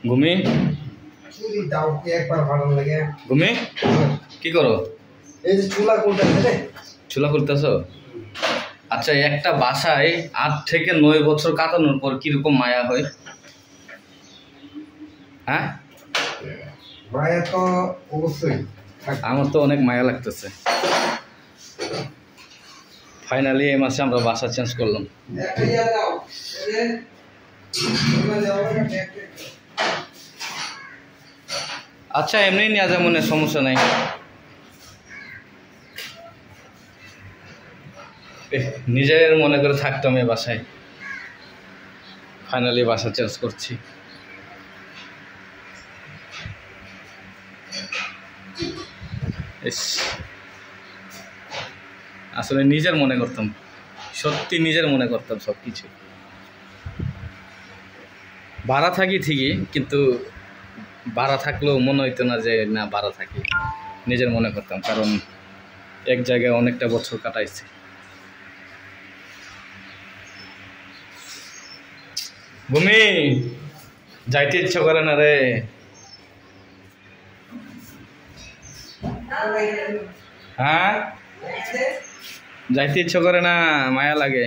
ঘুমি চুরি দাও কি একবার ভালো লাগে ঘুমি কি করো? এই যে চুলা করতেছে রে, চুলা করতেছো? আচ্ছা, একটা বাসায় 8 থেকে 9 বছর কাটানোর পর কিরকম মায়া হয়? হ্যাঁ, মায়া তো অবশ্যই। আমার তো অনেক মায়া লাগতেছে। ফাইনালি এই মাসে আমরা বাসা চেঞ্জ করলাম। আচ্ছা, এমনি নিয়ে যা, মনে সমস্যা নাই। নিজের মনে করে থাকতাম এই বাসায়, ফাইনালি বাসা চেঞ্জ করছি। আসলে নিজের মনে করতাম, সত্যি নিজের মনে করতাম সব কিছু। ভাড়া থাকি ঠিকই, কিন্তু ভাড়া থাকলেও মনে হইতো না যে না ভাড়া থাকি, নিজের মনে করতাম, কারণ এক জায়গায় অনেকটা বছর কাটাইছি। ভূমি যাইতে ইচ্ছা করে না রে। হ্যাঁ, যাইতে ইচ্ছা করে না, মায়া লাগে।